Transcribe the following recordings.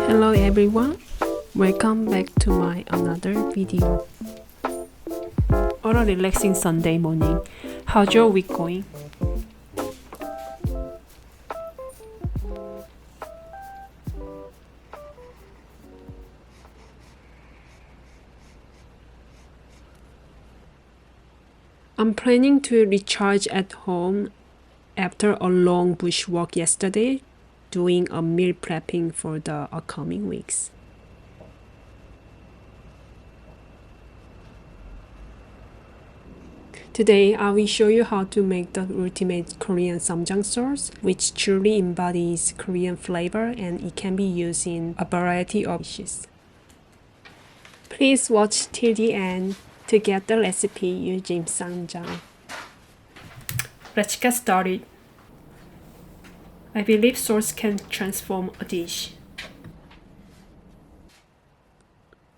Hello everyone, welcome back to my another video. On a relaxing Sunday morning, how's your week going? I'm planning to recharge at home after a long bush walk yesterday, doing a meal prepping for the upcoming weeks. Today, I will show you how to make the ultimate Korean ssamjang sauce, which truly embodies Korean flavor and it can be used in a variety of dishes. Please watch till the end to get the recipe using ssamjang. Let's get started. I believe sauce can transform a dish.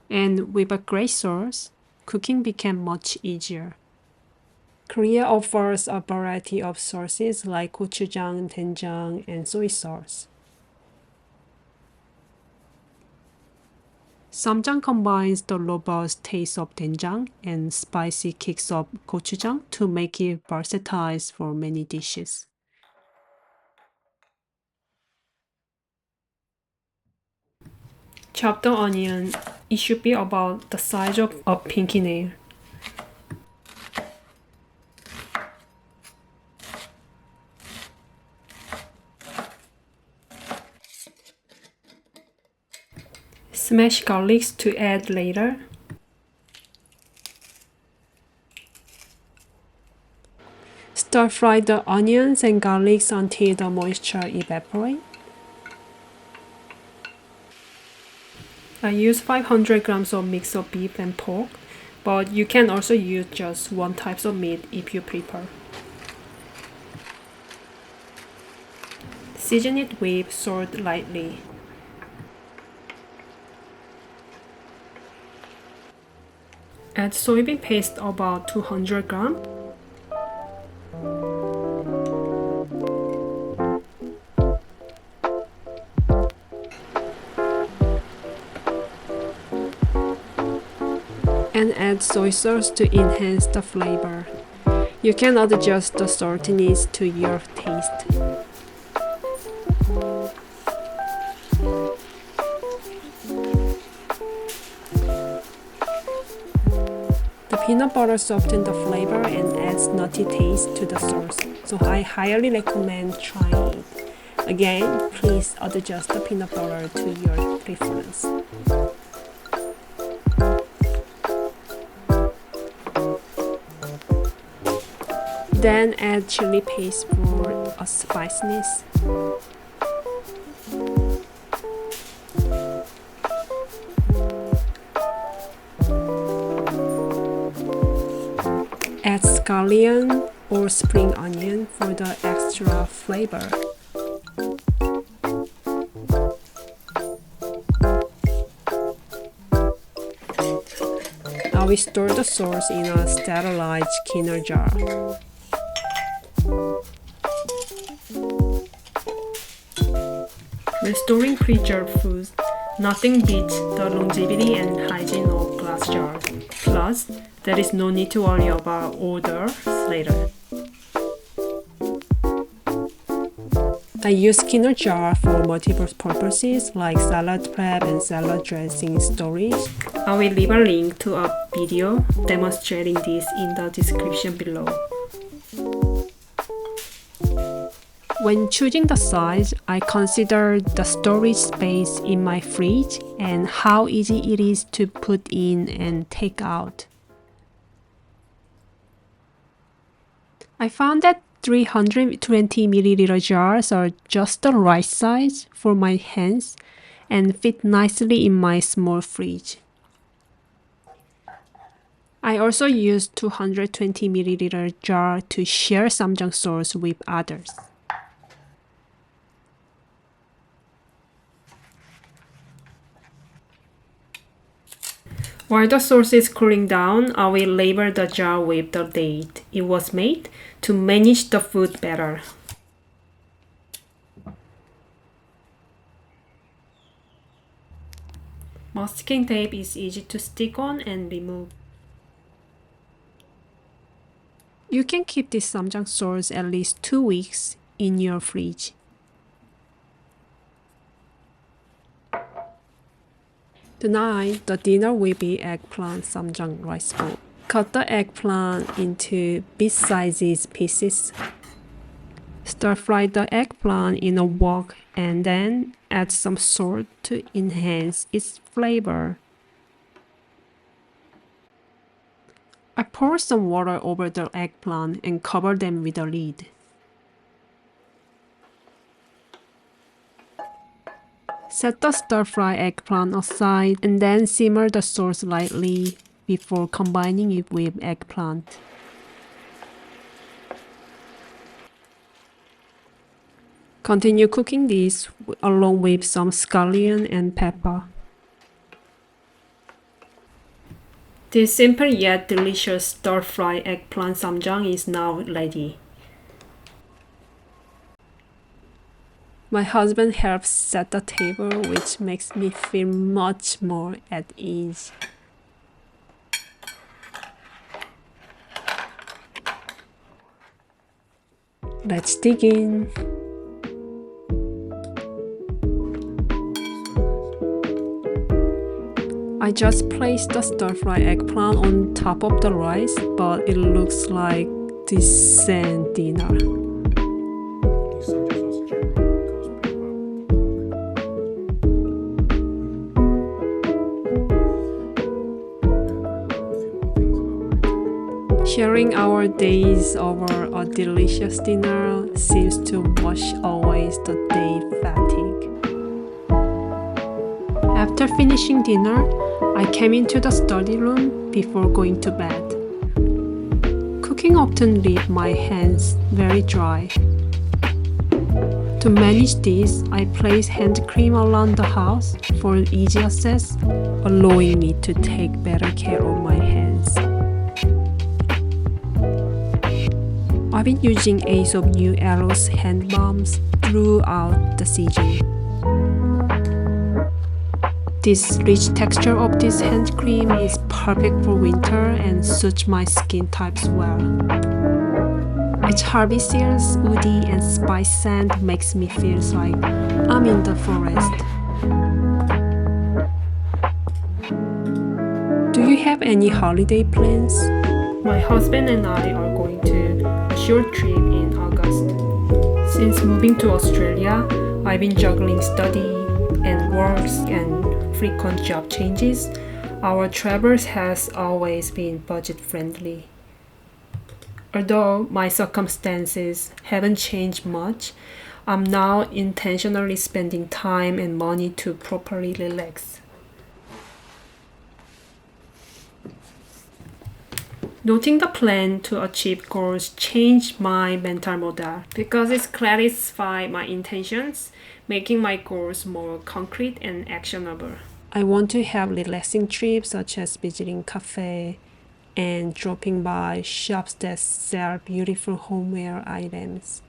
And with a great sauce, cooking became much easier. Korea offers a variety of sauces like gochujang, doenjang, and soy sauce. Ssamjang combines the robust taste of doenjang and spicy kicks of gochujang to make it versatile for many dishes. Chop the onion. It should be about the size of a pinky nail. Smash garlics to add later. Stir fry the onions and garlics until the moisture evaporates. I use 500 grams of mix of beef and pork, but you can also use just one type of meat if you prefer. Season it with salt lightly. Add soybean paste about 200 grams. And add soy sauce to enhance the flavor. You can adjust the saltiness to your taste. The peanut butter softens the flavor and adds nutty taste to the sauce, so I highly recommend trying it. Again, please adjust the peanut butter to your preference. Then add chili paste for a spiciness. Add scallion or spring onion for the extra flavor. Now we store the sauce in a sterilized Kinor jar. When storing preserved foods, nothing beats the longevity and hygiene of glass jars. Plus, there is no need to worry about odors later. I use Kinor jar for multiple purposes like salad prep and salad dressing storage. I will leave a link to a video demonstrating this in the description below. When choosing the size, I consider the storage space in my fridge and how easy it is to put in and take out. I found that 320 milliliter jars are just the right size for my hands and fit nicely in my small fridge. I also use 220 milliliter jar to share ssamjang sauce with others. While the sauce is cooling down, I will label the jar with the date it was made to manage the food better. Masking tape is easy to stick on and remove. You can keep this ssamjang sauce at least 2 weeks in your fridge. Tonight, the dinner will be eggplant ssamjang rice bowl. Cut the eggplant into bit-sized pieces. Stir-fry the eggplant in a wok and then add some salt to enhance its flavor. I pour some water over the eggplant and cover them with a lid. Set the stir-fry eggplant aside and then simmer the sauce lightly before combining it with eggplant. Continue cooking this along with some scallion and pepper. This simple yet delicious stir-fry eggplant ssamjang is now ready. My husband helps set the table, which makes me feel much more at ease. Let's dig in. I just placed the stir-fry eggplant on top of the rice, but it looks like decent dinner. Sharing our days over a delicious dinner seems to wash away the day fatigue. After finishing dinner, I came into the study room before going to bed. Cooking often leaves my hands very dry. To manage this, I place hand cream around the house for easy access, allowing me to take better care of my hands. I've been using Aesop New Eros hand balms throughout the season. This rich texture of this hand cream is perfect for winter and suits my skin types well. Its herbaceous, woody, and spice scent makes me feel like I'm in the forest. Do you have any holiday plans? My husband and I are going to a short trip in August. Since moving to Australia, I've been juggling study and works and frequent job changes. Our travels has always been budget friendly. Although my circumstances haven't changed much, I'm now intentionally spending time and money to properly relax. Noting the plan to achieve goals changed my mental model because it clarified my intentions, making my goals more concrete and actionable. I want to have relaxing trips such as visiting cafe and dropping by shops that sell beautiful homeware items.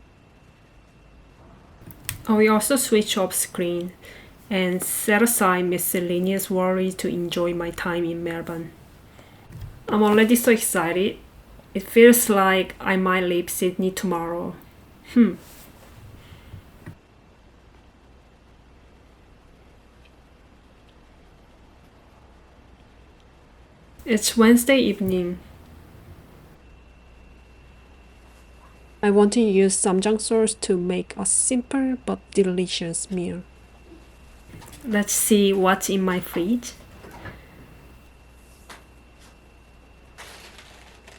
I will also switch off screen and set aside miscellaneous worries to enjoy my time in Melbourne. I'm already so excited. It feels like I might leave Sydney tomorrow. It's Wednesday evening. I want to use Ssamjang sauce to make a simple but delicious meal. Let's see what's in my fridge.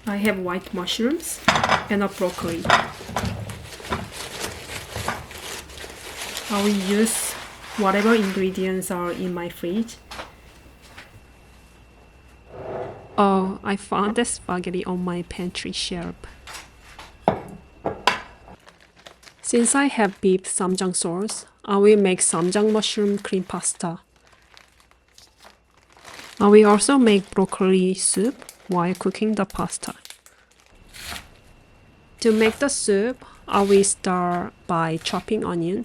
I have white mushrooms and a broccoli. I will use whatever ingredients are in my fridge. Oh, I found the spaghetti on my pantry shelf. Since I have beef Ssamjang sauce, I will make Ssamjang mushroom cream pasta. I will also make broccoli soup while cooking the pasta. To make the soup, I will start by chopping onion.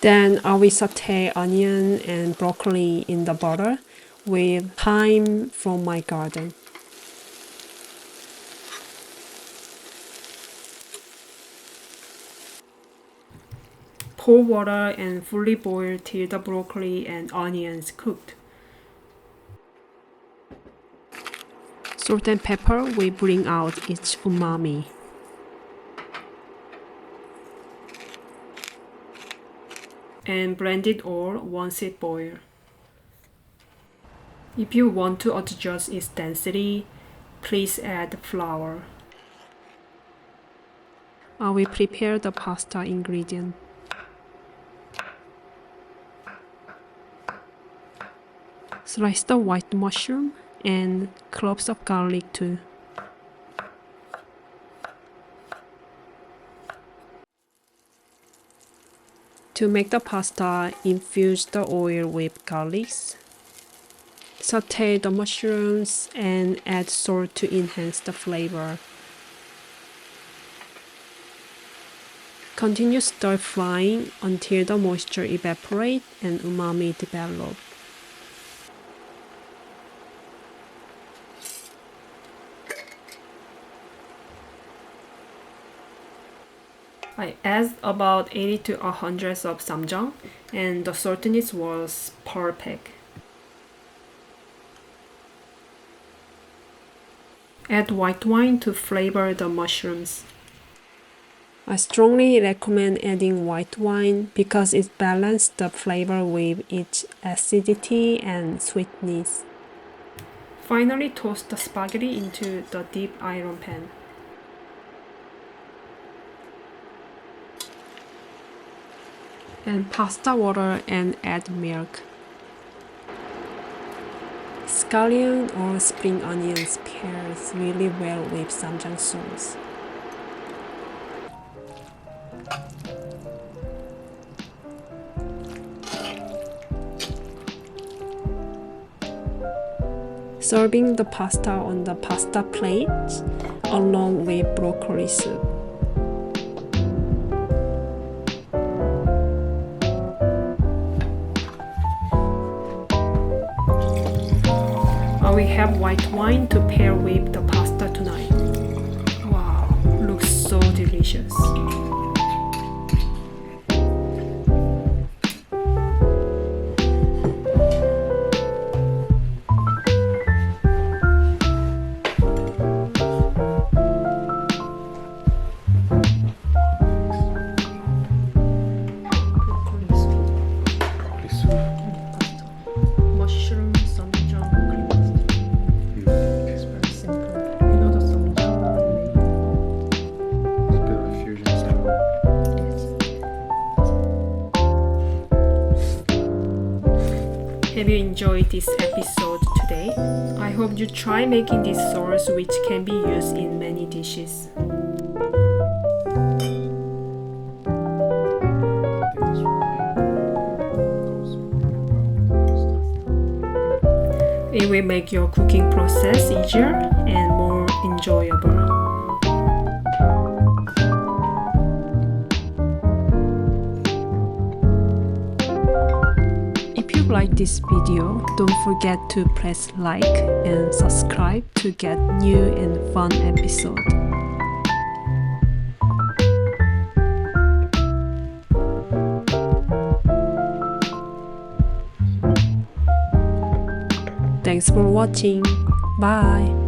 Then I will saute onion and broccoli in the butter with thyme from my garden. Pour water and fully boil till the broccoli and onions cooked. Salt and pepper will bring out its umami. And blend it all once it boils. If you want to adjust its density, please add flour. I will prepare the pasta ingredient. Slice the white mushroom and cloves of garlic too. To make the pasta, infuse the oil with garlics. Saute the mushrooms and add salt to enhance the flavor. Continue stir frying until the moisture evaporates and umami develops. I add about 80 to 100 of Ssamjang and the saltiness was perfect. Add white wine to flavor the mushrooms. I strongly recommend adding white wine because it balances the flavor with its acidity and sweetness. Finally, toss the spaghetti into the deep iron pan. And pasta water and add milk. Scallion or spring onions pairs really well with Ssamjang sauce. Serving the pasta on the pasta plate along with broccoli soup. We have white wine to pair with the pasta tonight. Wow, looks so delicious. Mushroom Ssamjang cream pasta. It's very simple. You know the Ssamjang It's a bit of a fusion style. Yes. Have you enjoyed this episode today? I hope you try making this sauce, which can be used in many dishes. It will make your cooking process easier and more enjoyable. If you like this video, don't forget to press like and subscribe to get new and fun episodes. Thanks for watching. Bye!